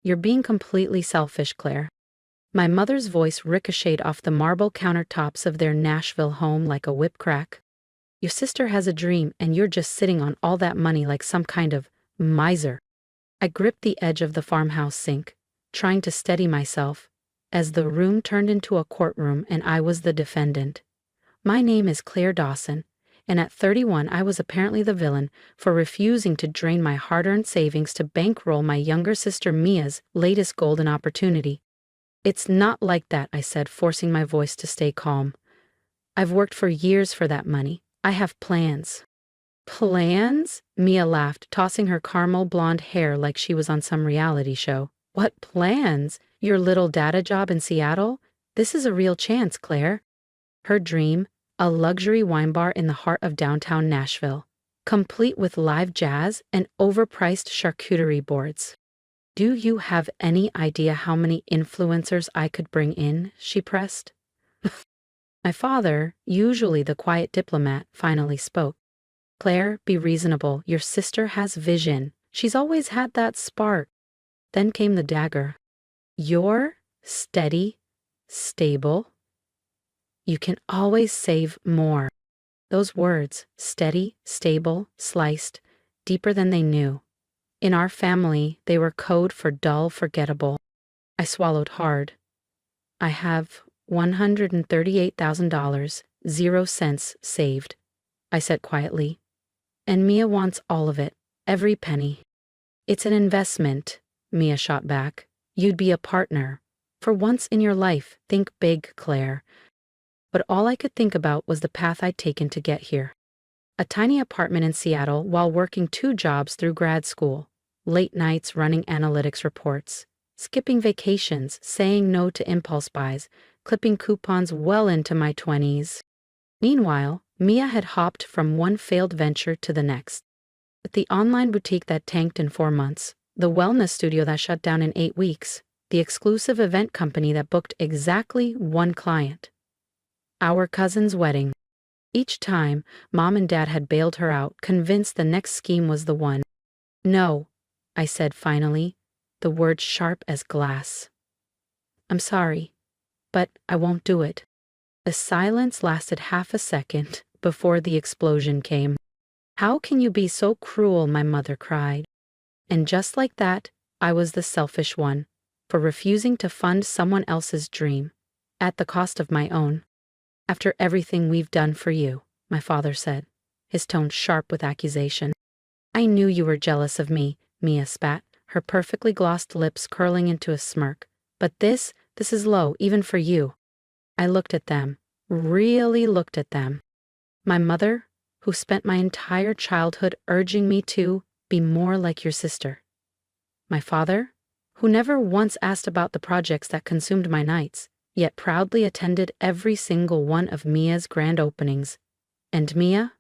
You're being completely selfish, Claire. My mother's voice ricocheted off the marble countertops of their Nashville home like a whip crack. Your sister has a dream and you're just sitting on all that money like some kind of miser. I gripped the edge of the farmhouse sink, trying to steady myself, as the room turned into a courtroom and I was the defendant. My name is Claire Dawson, and at 31 I was apparently the villain for refusing to drain my hard-earned savings to bankroll my younger sister Mia's latest golden opportunity. It's not like that, I said, forcing my voice to stay calm. I've worked for years for that money. I have plans. Plans? Mia laughed, tossing her caramel blonde hair like she was on some reality show. What plans? Your little data job in Seattle? This is a real chance, Claire. Her dream, a luxury wine bar in the heart of downtown Nashville, complete with live jazz and overpriced charcuterie boards. Do you have any idea how many influencers I could bring in? She pressed. My father, usually the quiet diplomat, finally spoke. Claire, be reasonable. Your sister has vision. She's always had that spark. Then came the dagger. You're steady, stable. You can always save more. Those words, steady, stable, sliced, deeper than they knew. In our family, they were code for dull, forgettable. I swallowed hard. I have $138,000, 0 cents saved, I said quietly. And Mia wants all of it, every penny. It's an investment, Mia shot back. You'd be a partner. For once in your life, think big, Claire. But all I could think about was the path I'd taken to get here. A tiny apartment in Seattle while working 2 jobs through grad school, late nights running analytics reports, skipping vacations, saying no to impulse buys, clipping coupons well into my 20s. Meanwhile, Mia had hopped from one failed venture to the next. The online boutique that tanked in 4 months, the wellness studio that shut down in 8 weeks, the exclusive event company that booked exactly 1 client. Our cousin's wedding. Each time, Mom and Dad had bailed her out, convinced the next scheme was the one. No, I said finally, the words sharp as glass. I'm sorry, but I won't do it. The silence lasted half a second before the explosion came. How can you be so cruel, my mother cried. And just like that, I was the selfish one, for refusing to fund someone else's dream, at the cost of my own. After everything we've done for you, my father said, his tone sharp with accusation. I knew you were jealous of me, Mia spat, her perfectly glossed lips curling into a smirk. But this is low, even for you. I looked at them, really looked at them. My mother, who spent my entire childhood urging me to be more like your sister. My father, who never once asked about the projects that consumed my nights, yet proudly attended every single one of Mia's grand openings. And Mia,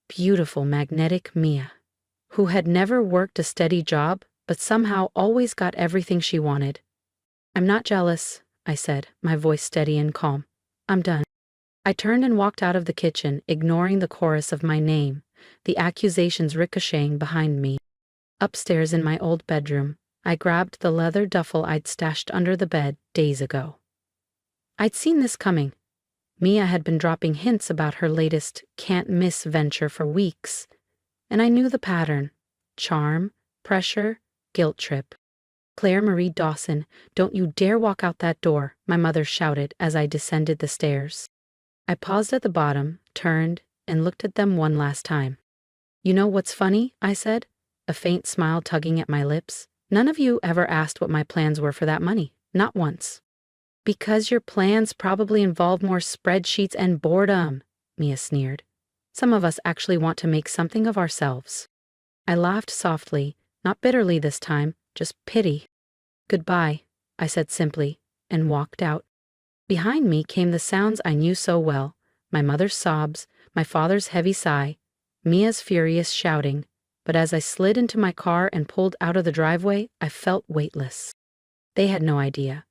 beautiful, magnetic Mia, who had never worked a steady job, but somehow always got everything she wanted. I'm not jealous, I said, my voice steady and calm. I'm done. I turned and walked out of the kitchen, ignoring the chorus of my name, the accusations ricocheting behind me. Upstairs in my old bedroom, I grabbed the leather duffel I'd stashed under the bed days ago. I'd seen this coming. Mia had been dropping hints about her latest can't-miss venture for weeks, and I knew the pattern. Charm, pressure, guilt trip. Claire Marie Dawson, don't you dare walk out that door, my mother shouted as I descended the stairs. I paused at the bottom, turned, and looked at them one last time. You know what's funny? I said, a faint smile tugging at my lips. None of you ever asked what my plans were for that money. Not once. Because your plans probably involve more spreadsheets and boredom, Mia sneered. Some of us actually want to make something of ourselves. I laughed softly, not bitterly this time, just pity. Goodbye, I said simply, and walked out. Behind me came the sounds I knew so well, my mother's sobs, my father's heavy sigh, Mia's furious shouting, but as I slid into my car and pulled out of the driveway, I felt weightless. They had no idea.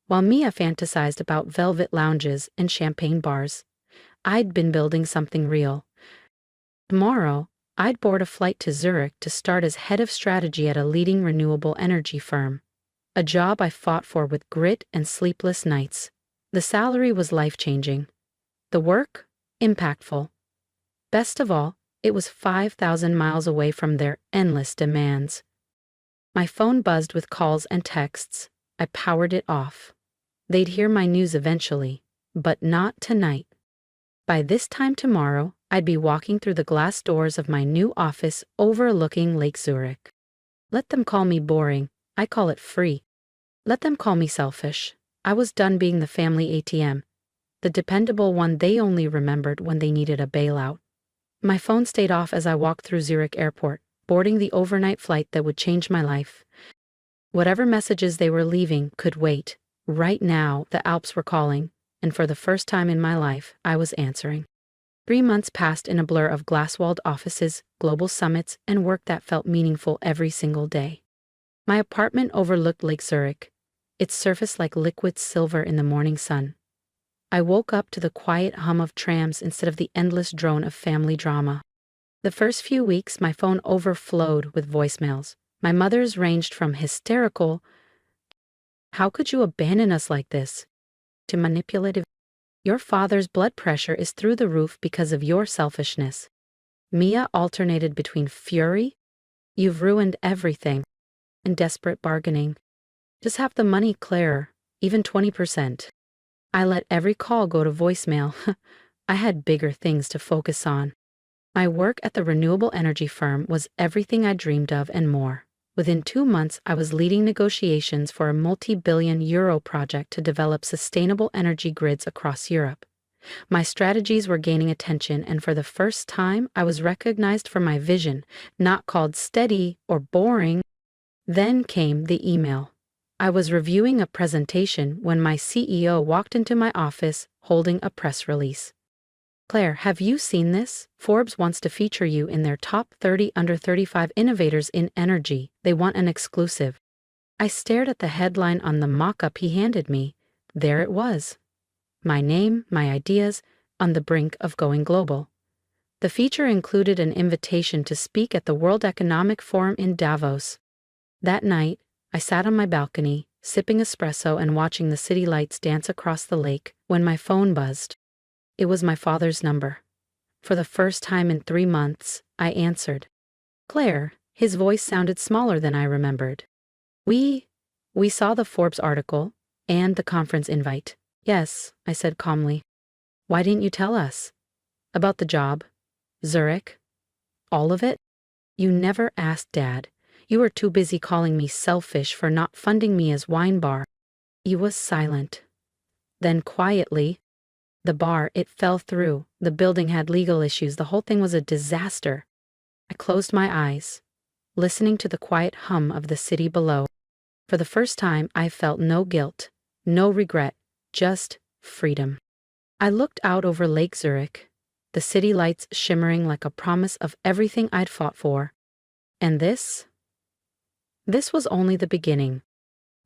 While Mia fantasized about velvet lounges and champagne bars, I'd been building something real. Tomorrow, I'd board a flight to Zurich to start as head of strategy at a leading renewable energy firm. A job I fought for with grit and sleepless nights. The salary was life-changing. The work? Impactful. Best of all, it was 5,000 miles away from their endless demands. My phone buzzed with calls and texts. I powered it off. They'd hear my news eventually, but not tonight. By this time tomorrow, I'd be walking through the glass doors of my new office overlooking Lake Zurich. Let them call me boring, I call it free. Let them call me selfish. I was done being the family ATM, the dependable one they only remembered when they needed a bailout. My phone stayed off as I walked through Zurich Airport, boarding the overnight flight that would change my life. Whatever messages they were leaving could wait. Right now, the Alps were calling, and for the first time in my life, I was answering. 3 months passed in a blur of glass-walled offices, global summits, and work that felt meaningful every single day. My apartment overlooked Lake Zurich, its surface like liquid silver in the morning sun. I woke up to the quiet hum of trams instead of the endless drone of family drama. The first few weeks, my phone overflowed with voicemails. My mother's ranged from hysterical, "How could you abandon us like this?" to manipulative, "Your father's blood pressure is through the roof because of your selfishness." Mia alternated between fury, "You've ruined everything," and desperate bargaining. "Just have the money, Claire, even 20%. I let every call go to voicemail. I had bigger things to focus on. My work at the renewable energy firm was everything I dreamed of and more. Within 2 months, I was leading negotiations for a multi-billion euro project to develop sustainable energy grids across Europe. My strategies were gaining attention, and for the first time, I was recognized for my vision, not called steady or boring. Then came the email. I was reviewing a presentation when my CEO walked into my office holding a press release. "Claire, have you seen this? Forbes wants to feature you in their top 30 under 35 innovators in energy. They want an exclusive." I stared at the headline on the mock-up he handed me. There it was. My name, my ideas, on the brink of going global. The feature included an invitation to speak at the World Economic Forum in Davos. That night, I sat on my balcony, sipping espresso and watching the city lights dance across the lake, when my phone buzzed. It was my father's number. For the first time in 3 months, I answered. "Claire," his voice sounded smaller than I remembered. We saw the Forbes article and the conference invite." "Yes," I said calmly. "Why didn't you tell us?" "About the job. Zurich. All of it?" "You never asked, Dad. You were too busy calling me selfish for not funding me as wine bar." He was silent. Then quietly, "The bar, it fell through. The building had legal issues. The whole thing was a disaster." I closed my eyes, listening to the quiet hum of the city below. For the first time, I felt no guilt, no regret, just freedom. I looked out over Lake Zurich, the city lights shimmering like a promise of everything I'd fought for. And this was only the beginning.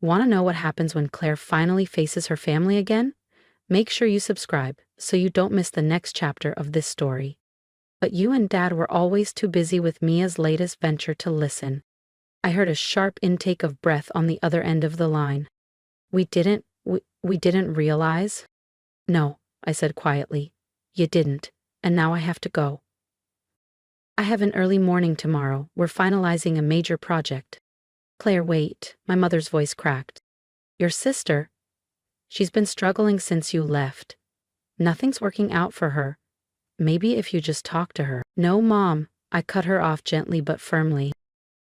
Want to know what happens when Claire finally faces her family again? Make sure you subscribe so you don't miss the next chapter of this story. But you and Dad were always too busy with Mia's latest venture to listen. I heard a sharp intake of breath on the other end of the line. We didn't realize?" "No," I said quietly. "You didn't, and now I have to go. I have an early morning tomorrow. We're finalizing a major project." "Claire, wait," my mother's voice cracked. "Your sister? She's been struggling since you left. Nothing's working out for her. Maybe if you just talk to her." "No, Mom," I cut her off gently but firmly.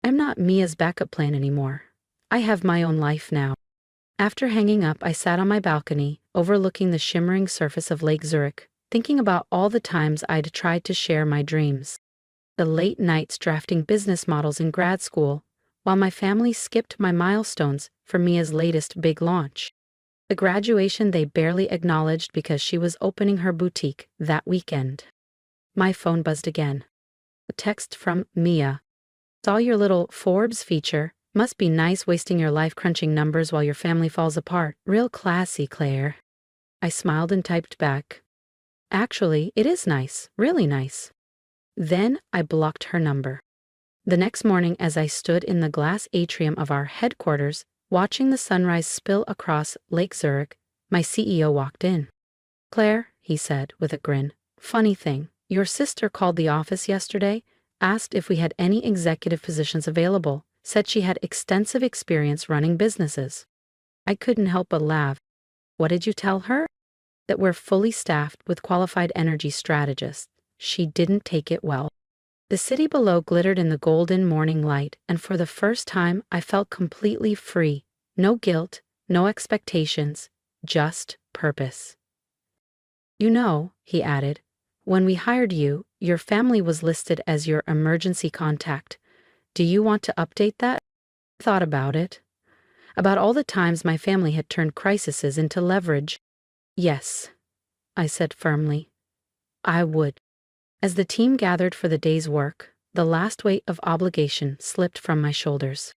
"I'm not Mia's backup plan anymore. I have my own life now." After hanging up, I sat on my balcony, overlooking the shimmering surface of Lake Zurich, thinking about all the times I'd tried to share my dreams. The late nights drafting business models in grad school, while my family skipped my milestones for Mia's latest big launch. The graduation they barely acknowledged because she was opening her boutique that weekend. My phone buzzed again. A text from Mia. "Saw your little Forbes feature. Must be nice wasting your life crunching numbers while your family falls apart. Real classy, Claire." I smiled and typed back. "Actually, it is nice, really nice." Then I blocked her number. The next morning, as I stood in the glass atrium of our headquarters, Watching the sunrise spill across Lake Zurich, my CEO walked in. "Claire," he said with a grin, "funny thing, your sister called the office yesterday, asked if we had any executive positions available, said she had extensive experience running businesses." I couldn't help but laugh. "What did you tell her?" "That we're fully staffed with qualified energy strategists." She didn't take it well. The city below glittered in the golden morning light, and for the first time I felt completely free. No guilt, no expectations, just purpose. "You know," he added, "when we hired you, your family was listed as your emergency contact. Do you want to update that?" I thought about it. About all the times my family had turned crises into leverage. "Yes," I said firmly, "I would." As the team gathered for the day's work, the last weight of obligation slipped from my shoulders.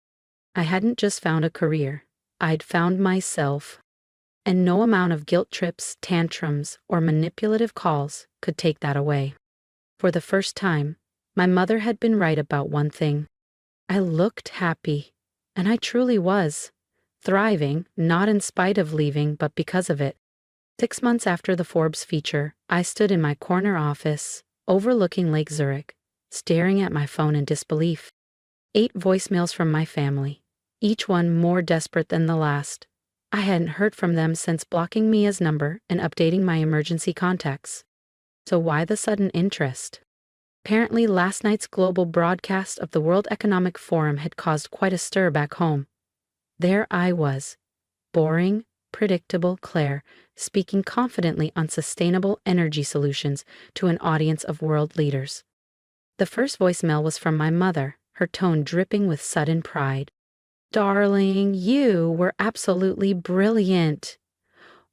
I hadn't just found a career, I'd found myself. And no amount of guilt trips, tantrums, or manipulative calls could take that away. For the first time, my mother had been right about one thing. I looked happy, and I truly was. Thriving, not in spite of leaving, but because of it. 6 months after the Forbes feature, I stood in my corner office, overlooking Lake Zurich, staring at my phone in disbelief. 8 voicemails from my family, each one more desperate than the last. I hadn't heard from them since blocking Mia's number and updating my emergency contacts. So why the sudden interest? Apparently, last night's global broadcast of the World Economic Forum had caused quite a stir back home. There I was, boring, predictable Claire, speaking confidently on sustainable energy solutions to an audience of world leaders. The first voicemail was from my mother, her tone dripping with sudden pride. "Darling, you were absolutely brilliant.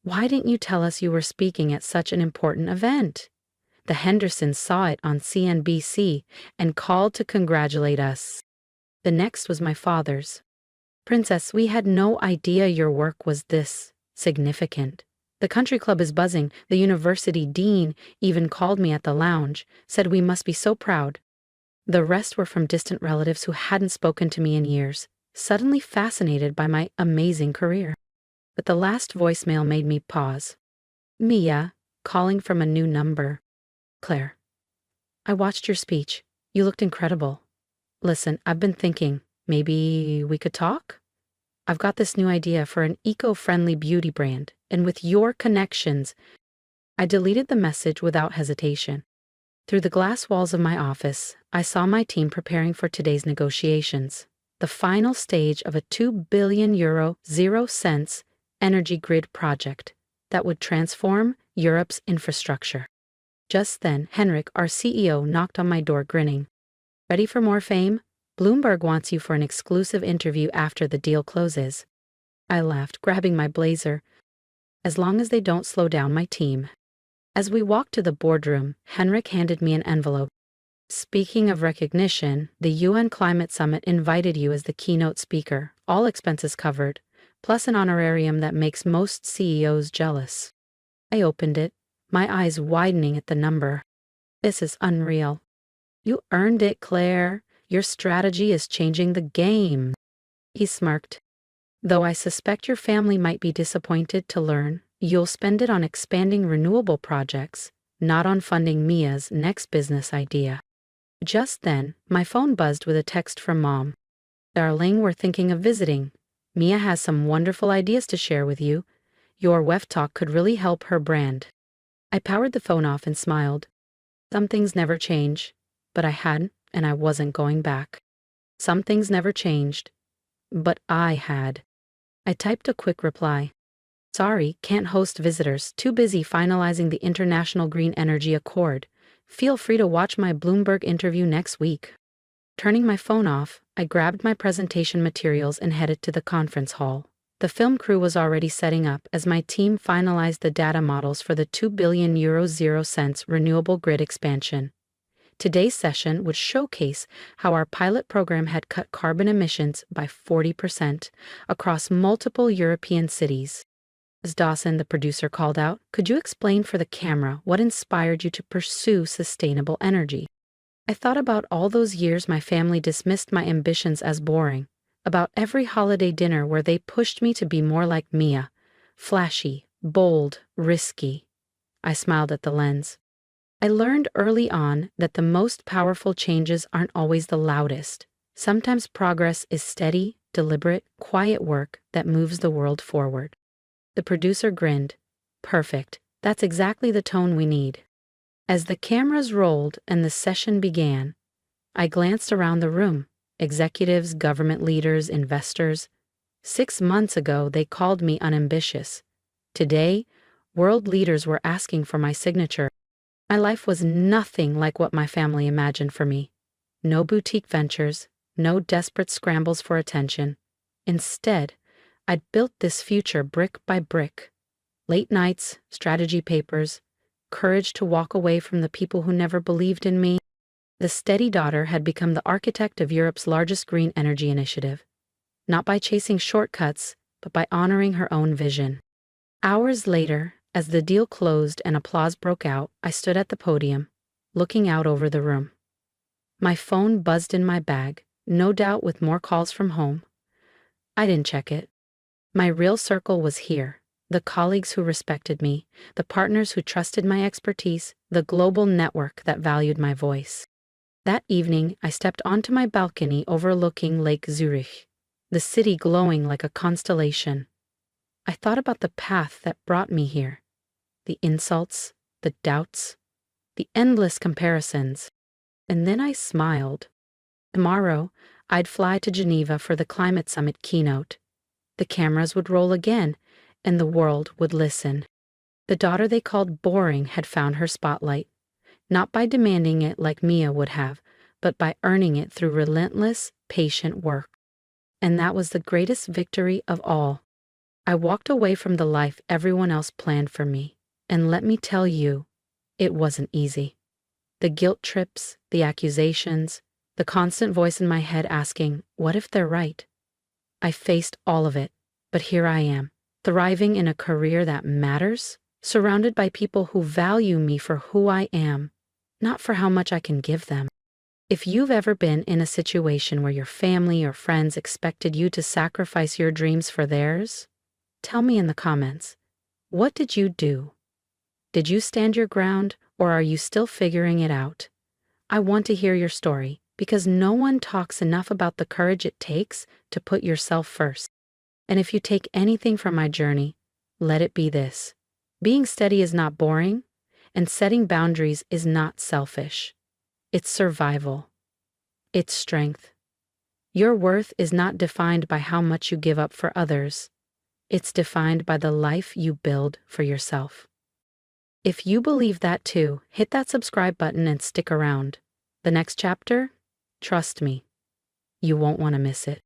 Why didn't you tell us you were speaking at such an important event? The Hendersons saw it on CNBC and called to congratulate us." The next was my father's. "Princess, we had no idea your work was this significant. The country club is buzzing. The university dean even called me at the lounge, said we must be so proud." The rest were from distant relatives who hadn't spoken to me in years, suddenly fascinated by my amazing career. But the last voicemail made me pause. Mia, calling from a new number. "Claire, I watched your speech. You looked incredible. Listen, I've been thinking, maybe we could talk? I've got this new idea for an eco-friendly beauty brand, and with your connections..." I deleted the message without hesitation. Through the glass walls of my office, I saw my team preparing for today's negotiations, the final stage of a €2 billion, 0 cents energy grid project that would transform Europe's infrastructure. Just then, Henrik, our CEO, knocked on my door grinning. "Ready for more fame? Bloomberg wants you for an exclusive interview after the deal closes." I laughed, grabbing my blazer. As long as they don't slow down my team. As we walked to the boardroom, Henrik handed me an envelope. "Speaking of recognition, the UN Climate Summit invited you as the keynote speaker, all expenses covered, plus an honorarium that makes most CEOs jealous." I opened it, my eyes widening at the number. "This is unreal." "You earned it, Claire. Your strategy is changing the game." He smirked. "Though I suspect your family might be disappointed to learn you'll spend it on expanding renewable projects, not on funding Mia's next business idea." Just then, my phone buzzed with a text from Mom. "Darling, we're thinking of visiting. Mia has some wonderful ideas to share with you. Your WEF talk could really help her brand." I powered the phone off and smiled. Some things never change, but I hadn't, and I wasn't going back. Some things never changed, but I had. I typed a quick reply. "Sorry, can't host visitors. Too busy finalizing the International Green Energy Accord. Feel free to watch my Bloomberg interview next week." Turning my phone off, I grabbed my presentation materials and headed to the conference hall. The film crew was already setting up as my team finalized the data models for the €2 billion 0 cents renewable grid expansion. Today's session would showcase how our pilot program had cut carbon emissions by 40% across multiple European cities. As Dawson, the producer, called out, "Could you explain for the camera what inspired you to pursue sustainable energy?" I thought about all those years my family dismissed my ambitions as boring, about every holiday dinner where they pushed me to be more like Mia, flashy, bold, risky. I smiled at the lens. I learned early on that the most powerful changes aren't always the loudest. Sometimes progress is steady, deliberate, quiet work that moves the world forward. The producer grinned. Perfect. That's exactly the tone we need. As the cameras rolled and the session began, I glanced around the room. Executives, government leaders, investors. 6 months ago, they called me unambitious. Today, world leaders were asking for my signature. My life was nothing like what my family imagined for me. No boutique ventures, no desperate scrambles for attention. Instead, I'd built this future brick by brick. Late nights, strategy papers, courage to walk away from the people who never believed in me. The steady daughter had become the architect of Europe's largest green energy initiative, not by chasing shortcuts, but by honoring her own vision. Hours later, as the deal closed and applause broke out, I stood at the podium, looking out over the room. My phone buzzed in my bag, no doubt with more calls from home. I didn't check it. My real circle was here. The colleagues who respected me, the partners who trusted my expertise, the global network that valued my voice. That evening, I stepped onto my balcony overlooking Lake Zurich, the city glowing like a constellation. I thought about the path that brought me here, the insults, the doubts, the endless comparisons. And then I smiled. Tomorrow, I'd fly to Geneva for the Climate Summit keynote. The cameras would roll again, and the world would listen. The daughter they called boring had found her spotlight, not by demanding it like Mia would have, but by earning it through relentless, patient work. And that was the greatest victory of all. I walked away from the life everyone else planned for me, and let me tell you, it wasn't easy. The guilt trips, the accusations, the constant voice in my head asking, what if they're right? I faced all of it, but here I am, thriving in a career that matters, surrounded by people who value me for who I am, not for how much I can give them. If you've ever been in a situation where your family or friends expected you to sacrifice your dreams for theirs, tell me in the comments. What did you do? Did you stand your ground, or are you still figuring it out? I want to hear your story, because no one talks enough about the courage it takes to put yourself first. And if you take anything from my journey, let it be this. Being steady is not boring, and setting boundaries is not selfish. It's survival. It's strength. Your worth is not defined by how much you give up for others. It's defined by the life you build for yourself. If you believe that too, hit that subscribe button and stick around. The next chapter? Trust me, you won't want to miss it.